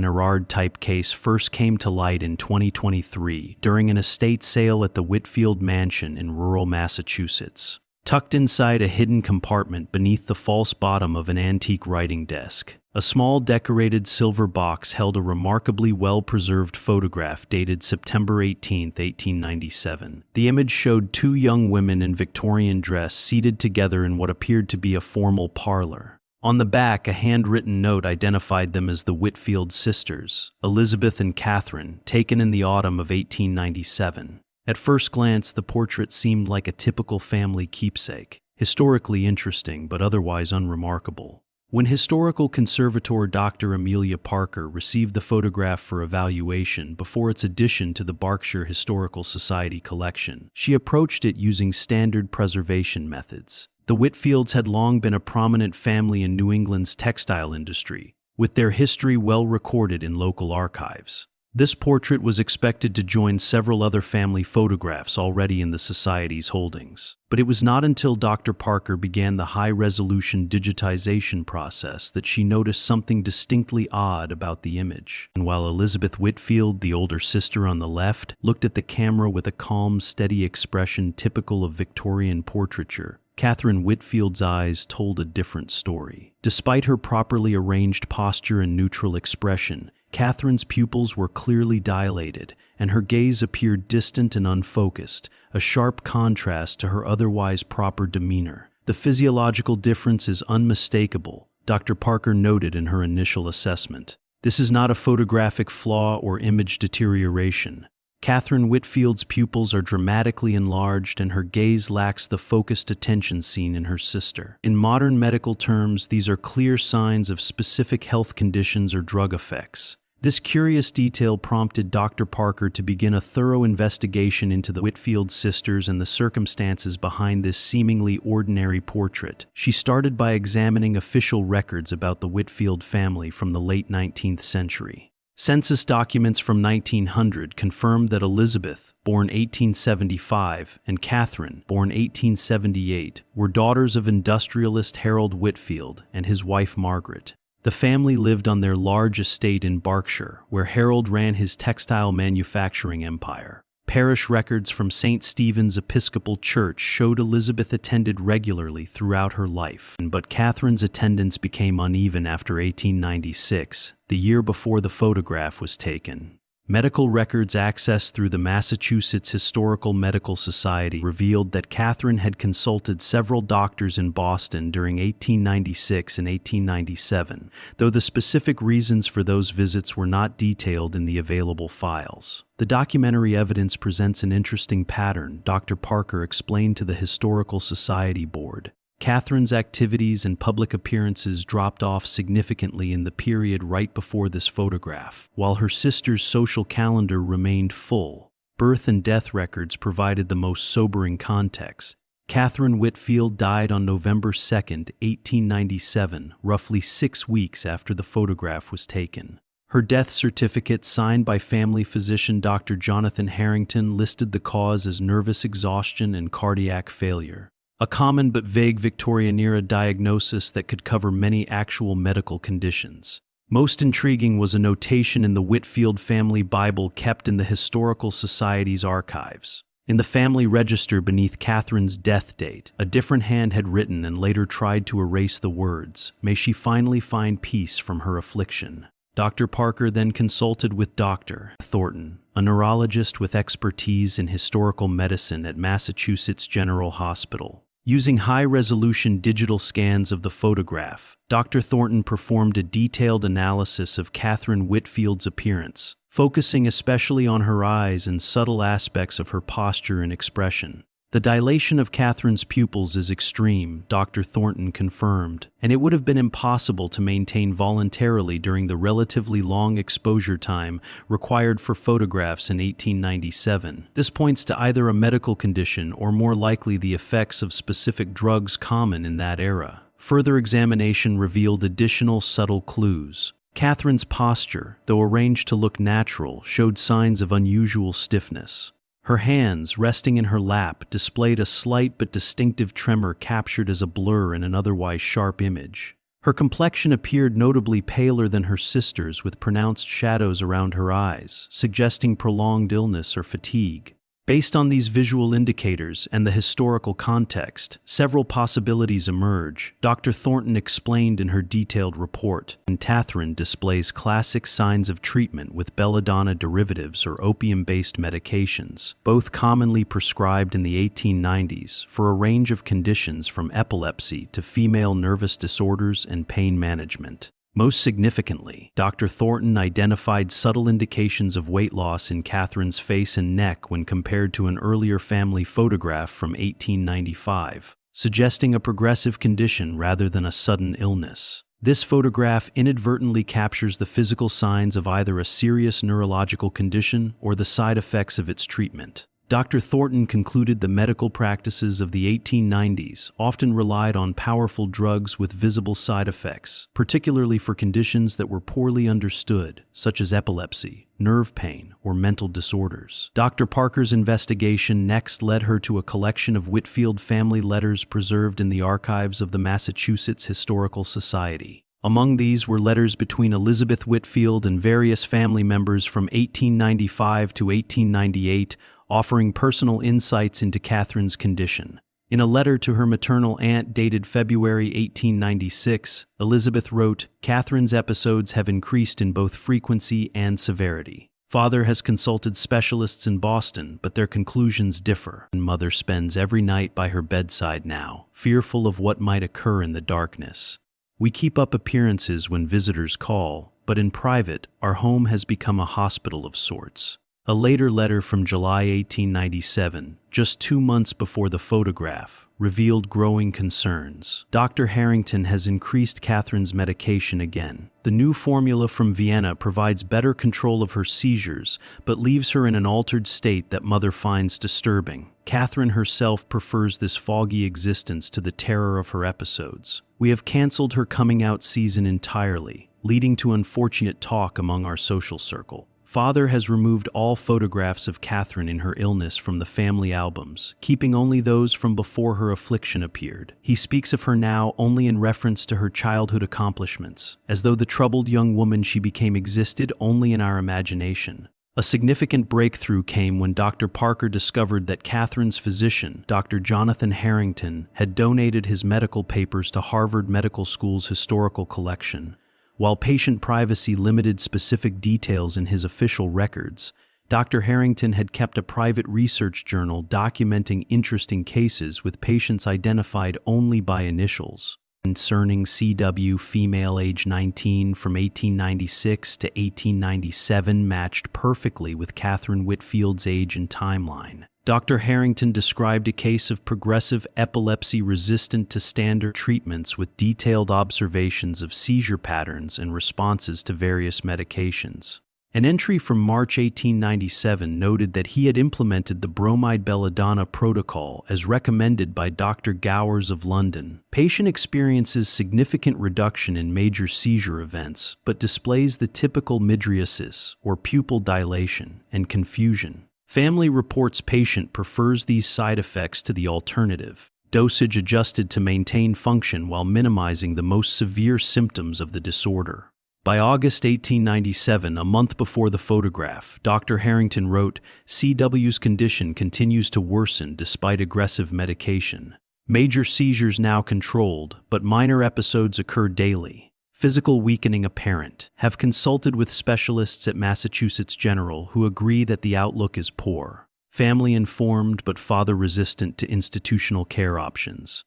An Erard-type case first came to light in 2023 during an estate sale at the Whitfield Mansion in rural Massachusetts. Tucked inside a hidden compartment beneath the false bottom of an antique writing desk, a small decorated silver box held a remarkably well-preserved photograph dated September 18, 1897. The image showed two young women in Victorian dress seated together in what appeared to be a formal parlor. On the back, a handwritten note identified them as the Whitfield sisters, Elizabeth and Catherine, taken in the autumn of 1897. At first glance, the portrait seemed like a typical family keepsake, historically interesting but otherwise unremarkable. When historical conservator Dr. Amelia Parker received the photograph for evaluation before its addition to the Berkshire Historical Society collection, she approached it using standard preservation methods. The Whitfields had long been a prominent family in New England's textile industry, with their history well recorded in local archives. This portrait was expected to join several other family photographs already in the Society's holdings. But it was not until Dr. Parker began the high-resolution digitization process that she noticed something distinctly odd about the image. And while Elizabeth Whitfield, the older sister on the left, looked at the camera with a calm, steady expression typical of Victorian portraiture, Catherine Whitfield's eyes told a different story. Despite her properly arranged posture and neutral expression, Catherine's pupils were clearly dilated, and her gaze appeared distant and unfocused, a sharp contrast to her otherwise proper demeanor. The physiological difference is unmistakable, Dr. Parker noted in her initial assessment. This is not a photographic flaw or image deterioration. Catherine Whitfield's pupils are dramatically enlarged and her gaze lacks the focused attention seen in her sister. In modern medical terms, these are clear signs of specific health conditions or drug effects. This curious detail prompted Dr. Parker to begin a thorough investigation into the Whitfield sisters and the circumstances behind this seemingly ordinary portrait. She started by examining official records about the Whitfield family from the late 19th century. Census documents from 1900 confirmed that Elizabeth, born 1875, and Catherine, born 1878, were daughters of industrialist Harold Whitfield and his wife Margaret. The family lived on their large estate in Berkshire, where Harold ran his textile manufacturing empire. Parish records from St. Stephen's Episcopal Church showed Elizabeth attended regularly throughout her life, but Catherine's attendance became uneven after 1896, the year before the photograph was taken. Medical records accessed through the Massachusetts Historical Medical Society revealed that Catherine had consulted several doctors in Boston during 1896 and 1897, though the specific reasons for those visits were not detailed in the available files. The documentary evidence presents an interesting pattern, Dr. Parker explained to the Historical Society Board. Catherine's activities and public appearances dropped off significantly in the period right before this photograph, while her sister's social calendar remained full. Birth and death records provided the most sobering context. Catherine Whitfield died on November 2, 1897, roughly 6 weeks after the photograph was taken. Her death certificate, signed by family physician Dr. Jonathan Harrington, listed the cause as nervous exhaustion and cardiac failure. A common but vague Victorian-era diagnosis that could cover many actual medical conditions. Most intriguing was a notation in the Whitfield family Bible kept in the Historical Society's archives. In the family register beneath Catherine's death date, a different hand had written and later tried to erase the words, "May she finally find peace from her affliction." Dr. Parker then consulted with Dr. Thornton, a neurologist with expertise in historical medicine at Massachusetts General Hospital. Using high-resolution digital scans of the photograph, Dr. Thornton performed a detailed analysis of Catherine Whitfield's appearance, focusing especially on her eyes and subtle aspects of her posture and expression. The dilation of Catherine's pupils is extreme, Dr. Thornton confirmed, and it would have been impossible to maintain voluntarily during the relatively long exposure time required for photographs in 1897. This points to either a medical condition or more likely the effects of specific drugs common in that era. Further examination revealed additional subtle clues. Catherine's posture, though arranged to look natural, showed signs of unusual stiffness. Her hands, resting in her lap, displayed a slight but distinctive tremor captured as a blur in an otherwise sharp image. Her complexion appeared notably paler than her sister's, with pronounced shadows around her eyes, suggesting prolonged illness or fatigue. Based on these visual indicators and the historical context, several possibilities emerge. Dr. Thornton explained in her detailed report, and Catherine displays classic signs of treatment with belladonna derivatives or opium-based medications, both commonly prescribed in the 1890s for a range of conditions from epilepsy to female nervous disorders and pain management. Most significantly, Dr. Thornton identified subtle indications of weight loss in Catherine's face and neck when compared to an earlier family photograph from 1895, suggesting a progressive condition rather than a sudden illness. This photograph inadvertently captures the physical signs of either a serious neurological condition or the side effects of its treatment. Dr. Thornton concluded the medical practices of the 1890s often relied on powerful drugs with visible side effects, particularly for conditions that were poorly understood, such as epilepsy, nerve pain, or mental disorders. Dr. Parker's investigation next led her to a collection of Whitfield family letters preserved in the archives of the Massachusetts Historical Society. Among these were letters between Elizabeth Whitfield and various family members from 1895 to 1898, offering personal insights into Catherine's condition. In a letter to her maternal aunt dated February 1896, Elizabeth wrote, "Catherine's episodes have increased in both frequency and severity. Father has consulted specialists in Boston, but their conclusions differ. And Mother spends every night by her bedside now, fearful of what might occur in the darkness. We keep up appearances when visitors call, but in private, our home has become a hospital of sorts." A later letter from July 1897, just 2 months before the photograph, revealed growing concerns. Dr. Harrington has increased Catherine's medication again. The new formula from Vienna provides better control of her seizures, but leaves her in an altered state that Mother finds disturbing. Catherine herself prefers this foggy existence to the terror of her episodes. We have canceled her coming out season entirely, leading to unfortunate talk among our social circle. Father has removed all photographs of Catherine in her illness from the family albums, keeping only those from before her affliction appeared. He speaks of her now only in reference to her childhood accomplishments, as though the troubled young woman she became existed only in our imagination. A significant breakthrough came when Dr. Parker discovered that Catherine's physician, Dr. Jonathan Harrington, had donated his medical papers to Harvard Medical School's historical collection. While patient privacy limited specific details in his official records, Dr. Harrington had kept a private research journal documenting interesting cases with patients identified only by initials. Concerning C.W., female, age 19, from 1896 to 1897, matched perfectly with Catherine Whitfield's age and timeline. Dr. Harrington described a case of progressive epilepsy resistant to standard treatments with detailed observations of seizure patterns and responses to various medications. An entry from March 1897 noted that he had implemented the bromide belladonna protocol as recommended by Dr. Gowers of London. Patient experiences significant reduction in major seizure events, but displays the typical mydriasis, or pupil dilation, and confusion. Family reports patient prefers these side effects to the alternative, dosage adjusted to maintain function while minimizing the most severe symptoms of the disorder. By August 1897, a month before the photograph, Dr. Harrington wrote, "C.W.'s condition continues to worsen despite aggressive medication. Major seizures now controlled, but minor episodes occur daily. Physical weakening apparent. Have consulted with specialists at Massachusetts General who agree that the outlook is poor. Family informed but father resistant to institutional care options."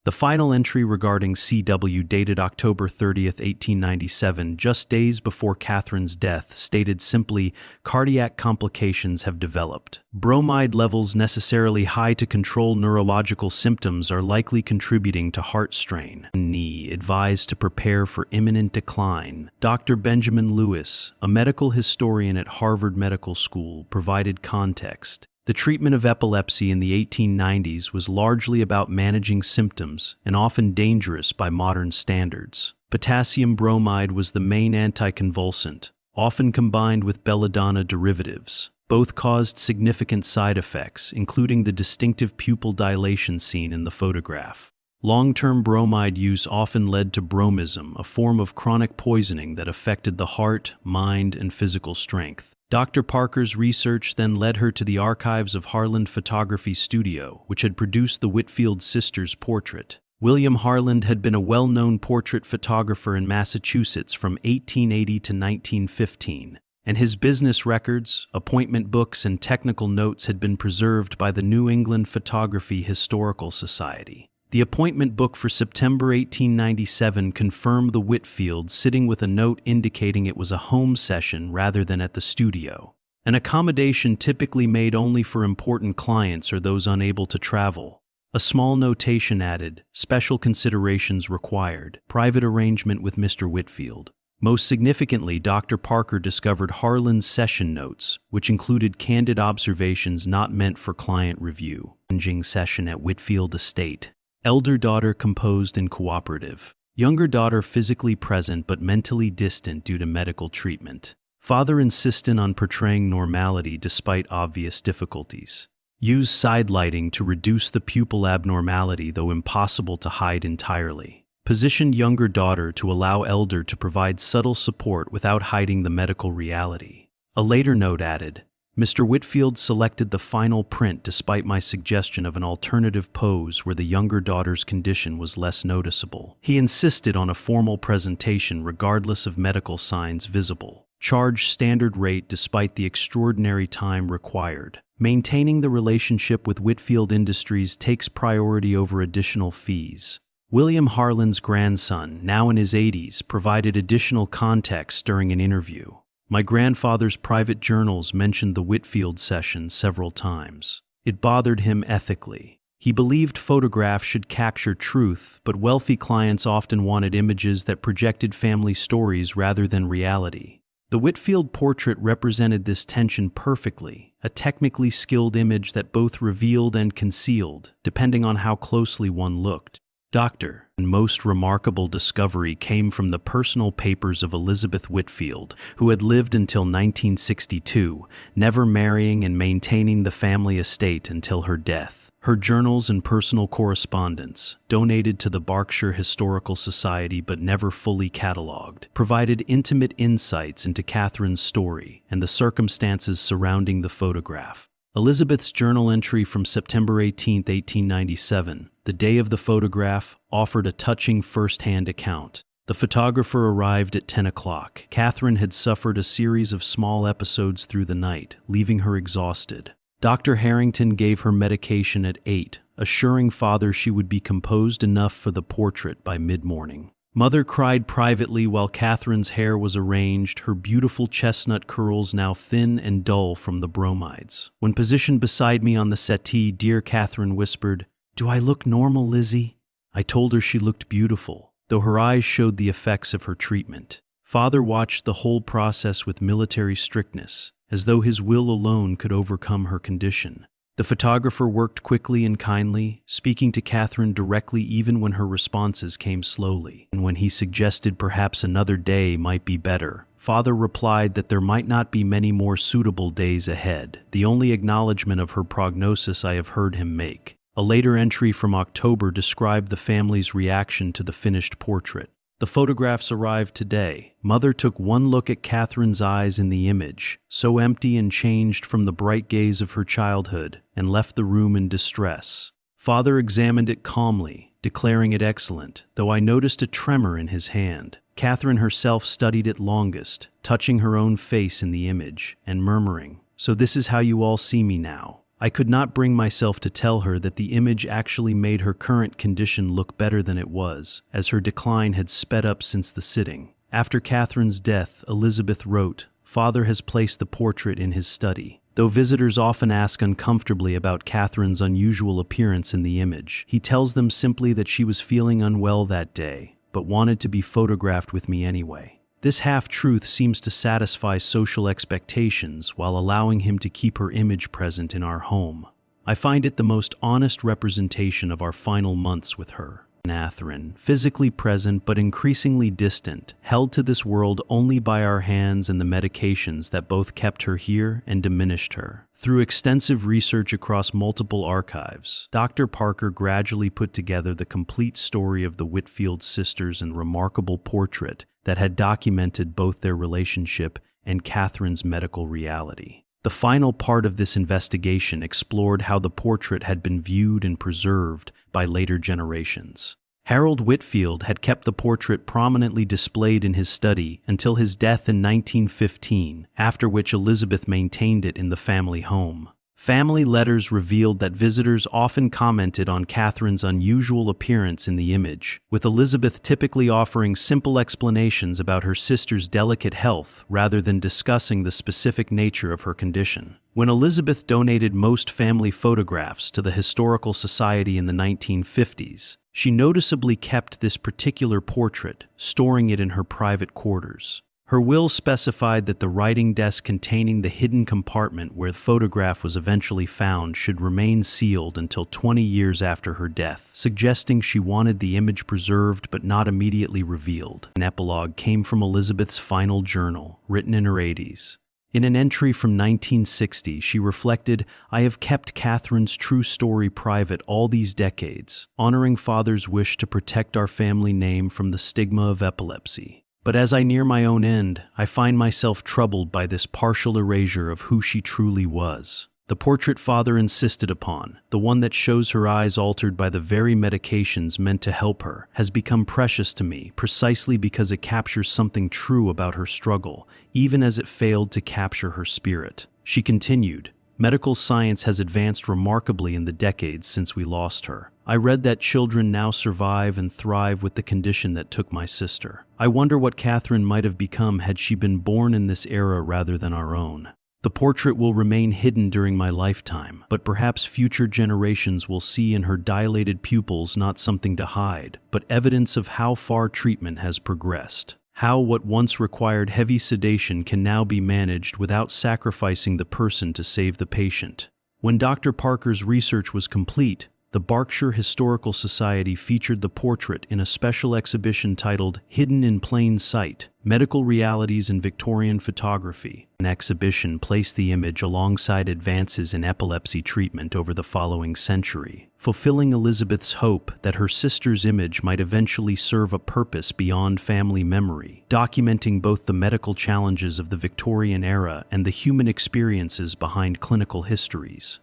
The final entry regarding C.W., dated October 30, 1897, just days before Catherine's death, stated simply, "Cardiac complications have developed. Bromide levels necessarily high to control neurological symptoms are likely contributing to heart strain. Knee advised to prepare for imminent decline." Dr. Benjamin Lewis, a medical historian at Harvard Medical School, provided context. The treatment of epilepsy in the 1890s was largely about managing symptoms and often dangerous by modern standards. Potassium bromide was the main anticonvulsant, often combined with belladonna derivatives. Both caused significant side effects, including the distinctive pupil dilation seen in the photograph. Long-term bromide use often led to bromism, a form of chronic poisoning that affected the heart, mind, and physical strength. Dr. Parker's research then led her to the archives of Harland Photography Studio, which had produced the Whitfield sisters' portrait. William Harland had been a well-known portrait photographer in Massachusetts from 1880 to 1915, and his business records, appointment books, and technical notes had been preserved by the New England Photography Historical Society. The appointment book for September 1897 confirmed the Whitfields sitting with a note indicating it was a home session rather than at the studio, an accommodation typically made only for important clients or those unable to travel. A small notation added, "Special considerations required, private arrangement with Mr. Whitfield." Most significantly, Dr. Parker discovered Harland's session notes, which included candid observations not meant for client review. Session at Whitfield Estate. Elder daughter composed and cooperative. Younger daughter physically present but mentally distant due to medical treatment. Father insistent on portraying normality despite obvious difficulties. Use side lighting to reduce the pupil abnormality, though impossible to hide entirely. Positioned younger daughter to allow elder to provide subtle support without hiding the medical reality. A later note added, Mr. Whitfield selected the final print despite my suggestion of an alternative pose where the younger daughter's condition was less noticeable. He insisted on a formal presentation regardless of medical signs visible. Charged standard rate despite the extraordinary time required. Maintaining the relationship with Whitfield Industries takes priority over additional fees. William Harland's grandson, now in his 80s, provided additional context during an interview. My grandfather's private journals mentioned the Whitfield session several times. It bothered him ethically. He believed photographs should capture truth, but wealthy clients often wanted images that projected family stories rather than reality. The Whitfield portrait represented this tension perfectly, a technically skilled image that both revealed and concealed, depending on how closely one looked. Dr. and most remarkable discovery came from the personal papers of Elizabeth Whitfield, who had lived until 1962, never marrying and maintaining the family estate until her death. Her journals and personal correspondence, donated to the Berkshire Historical Society but never fully catalogued, provided intimate insights into Catherine's story and the circumstances surrounding the photograph. Elizabeth's journal entry from September 18, 1897, the day of the photograph, offered a touching first-hand account. The photographer arrived at 10 o'clock. Catherine had suffered a series of small episodes through the night, leaving her exhausted. Dr. Harrington gave her medication at 8, assuring father she would be composed enough for the portrait by mid-morning. Mother cried privately while Catherine's hair was arranged, her beautiful chestnut curls now thin and dull from the bromides. When positioned beside me on the settee, dear Catherine whispered, "Do I look normal, Lizzie?" I told her she looked beautiful, though her eyes showed the effects of her treatment. Father watched the whole process with military strictness, as though his will alone could overcome her condition. The photographer worked quickly and kindly, speaking to Catherine directly even when her responses came slowly. And when he suggested perhaps another day might be better, Father replied that there might not be many more suitable days ahead, the only acknowledgement of her prognosis I have heard him make. A later entry from October described the family's reaction to the finished portrait. The photographs arrived today. Mother took one look at Catherine's eyes in the image, so empty and changed from the bright gaze of her childhood, and left the room in distress. Father examined it calmly, declaring it excellent, though I noticed a tremor in his hand. Catherine herself studied it longest, touching her own face in the image, and murmuring, "So this is how you all see me now." I could not bring myself to tell her that the image actually made her current condition look better than it was, as her decline had sped up since the sitting. After Catherine's death, Elizabeth wrote, "Father has placed the portrait in his study. Though visitors often ask uncomfortably about Catherine's unusual appearance in the image, he tells them simply that she was feeling unwell that day, but wanted to be photographed with me anyway." This half-truth seems to satisfy social expectations while allowing him to keep her image present in our home. I find it the most honest representation of our final months with her. Catherine, physically present but increasingly distant, held to this world only by our hands and the medications that both kept her here and diminished her. Through extensive research across multiple archives, Dr. Parker gradually put together the complete story of the Whitfield sisters and remarkable portrait that had documented both their relationship and Catherine's medical reality. The final part of this investigation explored how the portrait had been viewed and preserved by later generations. Harold Whitfield had kept the portrait prominently displayed in his study until his death in 1915, after which Elizabeth maintained it in the family home. Family letters revealed that visitors often commented on Catherine's unusual appearance in the image, with Elizabeth typically offering simple explanations about her sister's delicate health rather than discussing the specific nature of her condition. When Elizabeth donated most family photographs to the Historical Society in the 1950s, she noticeably kept this particular portrait, storing it in her private quarters. Her will specified that the writing desk containing the hidden compartment where the photograph was eventually found should remain sealed until 20 years after her death, suggesting she wanted the image preserved but not immediately revealed. An epilogue came from Elizabeth's final journal, written in her 80s. In an entry from 1960, she reflected, "I have kept Catherine's true story private all these decades, honoring Father's wish to protect our family name from the stigma of epilepsy. But as I near my own end, I find myself troubled by this partial erasure of who she truly was. The portrait Father insisted upon, the one that shows her eyes altered by the very medications meant to help her, has become precious to me precisely because it captures something true about her struggle, even as it failed to capture her spirit." She continued, "Medical science has advanced remarkably in the decades since we lost her. I read that children now survive and thrive with the condition that took my sister. I wonder what Catherine might have become had she been born in this era rather than our own. The portrait will remain hidden during my lifetime, but perhaps future generations will see in her dilated pupils not something to hide, but evidence of how far treatment has progressed. How what once required heavy sedation can now be managed without sacrificing the person to save the patient." When Dr. Parker's research was complete, the Berkshire Historical Society featured the portrait in a special exhibition titled Hidden in Plain Sight: Medical Realities in Victorian Photography. An exhibition placed the image alongside advances in epilepsy treatment over the following century, fulfilling Elizabeth's hope that her sister's image might eventually serve a purpose beyond family memory, documenting both the medical challenges of the Victorian era and the human experiences behind clinical histories.